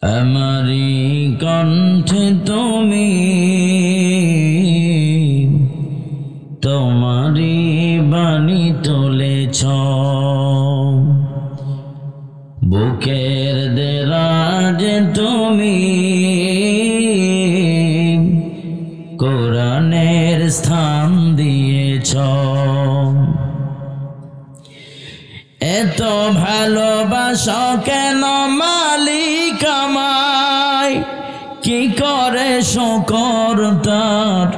আমারি কণ্ঠে তুমি তোমারি বাণী তুলেছ, বুকের দেরাজে তুমি কোরআনের স্থান দিয়েছ। এত ভালোবাসা কেন মালিক আমায়, কি করে শকর তার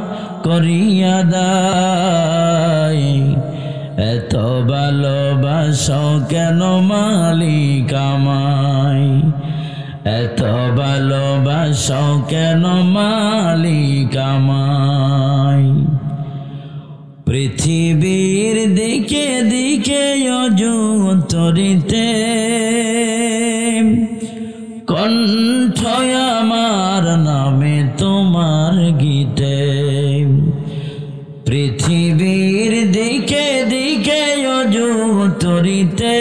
করিয়া দায়। এত ভালোবাসা কেন মালিক আমায়, এত ভালোবাসা কেন মালিক আমায়। পৃথিবীর দিকে দিকে অযুতরিতে কণ্ঠ আমার নামে তোমার গীতে। পৃথিবীর দিকে দিকে অযুতরিতে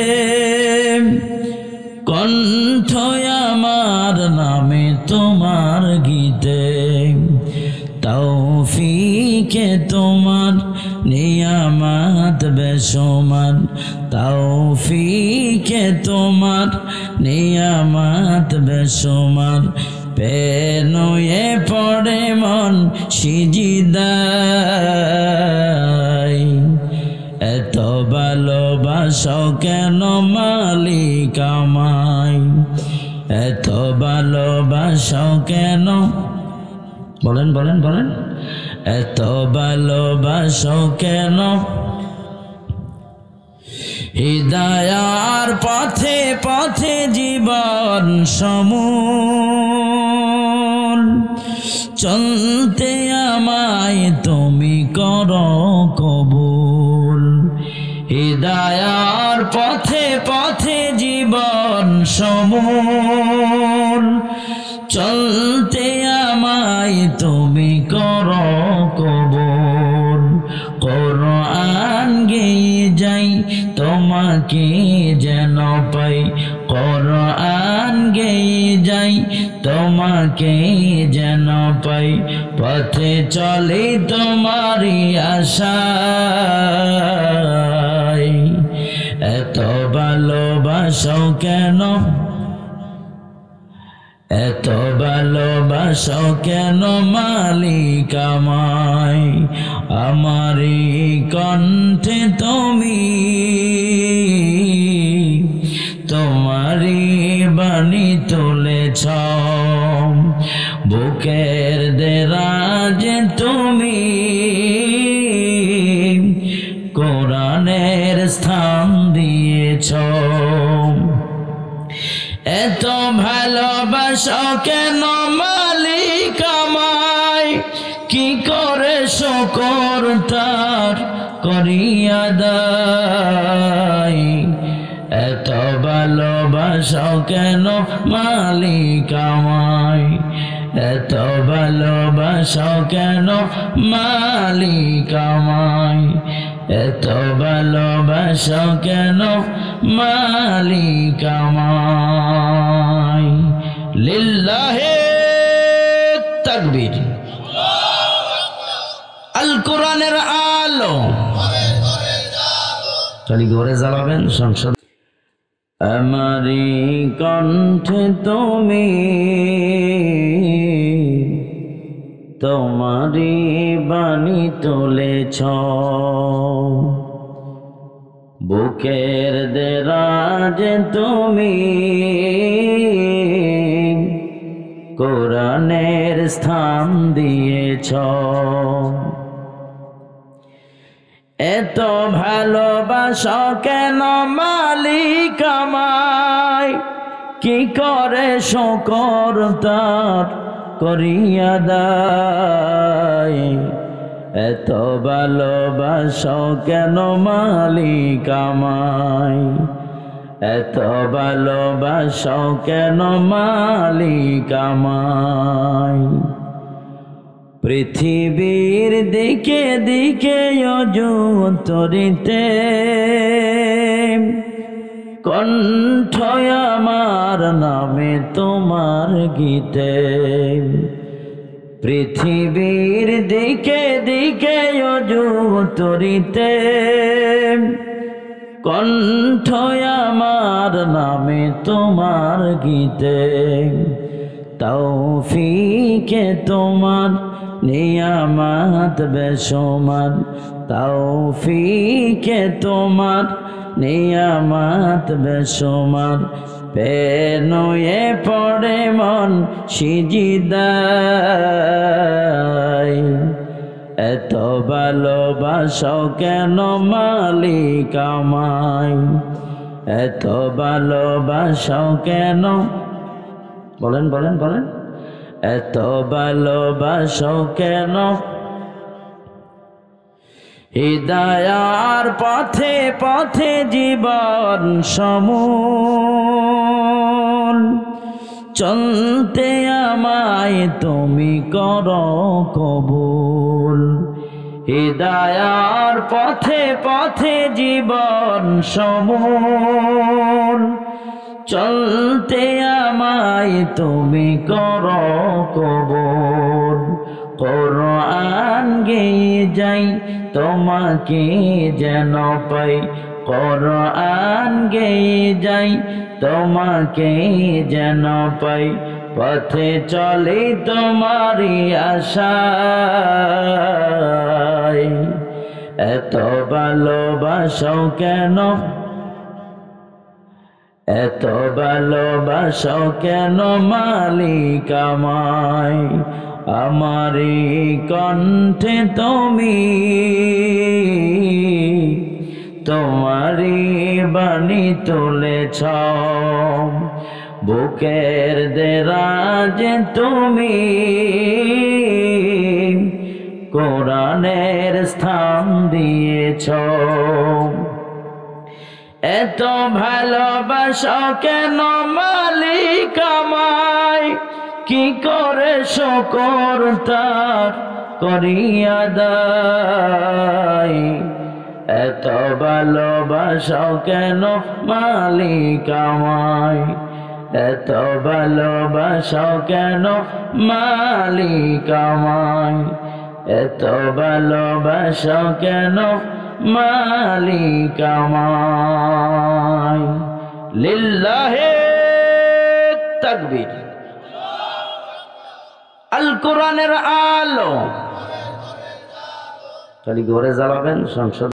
কণ্ঠ আমার নামে তোমার গীতে। তৌফিকে তোমার নিয়ামত বেশুমার, তৌফিকে তোমার নিয়ামত বেশুমার। পেনুয়ে পড়ে মন সিজদায়, এত ভালোবাসা কেন মালিক আমায়, এত ভালোবাসা কেন। বলেন বলেন বলেন, এত ভালোবাসা কেন। হিদায়ার পথে পথে জীবন সমূল, চলতে আমায় তুমি করো কবুল। হিদায়ার পথে পথে জীবন সমূল, চলতে আমায় তুমি করো কবুল। কোরআন গেয়ে যাই তোমাকে যেন পাই, কোরআন গেয়ে যাই তোমাকে যেন পাই। পথে চলে তোমারই আশায়, এত ভালোবাসা কেন, এত ভালোবাসা কেন মালিক আমায়। আমারি কণ্ঠে তুমি তোমারি বাণী তুলেছ, বুকের দেরাজে তুমি কোরআনের স্থান দিয়েছ। এত ভালোবাসা কেন মালিক আমায়, কি করে শকর তার করিয়া দায়। এত ভালোবাসা কেন মালিক আমায়, এত ভালোবাসা কেন মালিক আমায়, এত ভালোবাসা কেন মালিক আমায়। লিল্লাহে তাকবীর। আল কোরআনের আলো খালি ঘরে জ্বালাবেন সংসদ। আমারি কণ্ঠে তুমি তোমারি বাণী তুলেছ, বুকের দেরাজে তুমি কোরআনের স্থান দিয়েছ। এত ভালোবাসা কেন মালিক আমায়, কি করে শকর তার করিয়া দায়। এত ভালোবাসা কেন মালিক আমায়, এত ভালোবাসা কেন মালিক আমায়। পৃথিবীর দিকে দিকে অযুতরিতে কণ্ঠ আমার নামে তোমার গীতে, পৃথিবীর দিকে দিকে অজু তরিতে, কণ্ঠ আমার নামে তোমার গীতে, তৌফিকে তোমার নিয়ামত বেশুমার, তৌফিকে তোমার নিয়ামত বেশুমার, পেনুয়ে পড়ে মন সিজদায়। এত ভালোবাসো কেন মালিক আমায়, এত ভালোবাসো কেন, বলেন বলেন বলেন, এত ভালোবাসো কেন। হিদায়ার পথে পথে জীবন সমূল, চলতে আমায় তুমি করো কবুল। হিদায়ার পথে পথে জীবন সমূল, চলতে আমায় তুমি করো কবুল। কোরআন গেয়ে যাই তোমাকে যেন পাই, কোরআন গেয়ে যাই তোমাকে যেন পাই, পথে চলে তোমারই আশায়। এত ভালোবাসো কেন, এত ভালোবাসো কেন মালিক আমায়, আমারি কণ্ঠে তুমি তোমারি বাণী তুলেছ, বুকের দেরাজ তুমি কোরআনের স্থান দিয়েছ। এত ভালোবাসো কেন মালিক আমায়, কি করে শুকর তার করি আদায়। এত ভালোবাসো কেন মালিক আমায়, এত ভালোবাসো কেন মালিক আমায়, এত ভালোবাসো কেন মালিক আমায়। লিল্লাহে তাকবীর। আল কোরআনের আলো খালি ঘরে জ্বালাবেন, সংসদ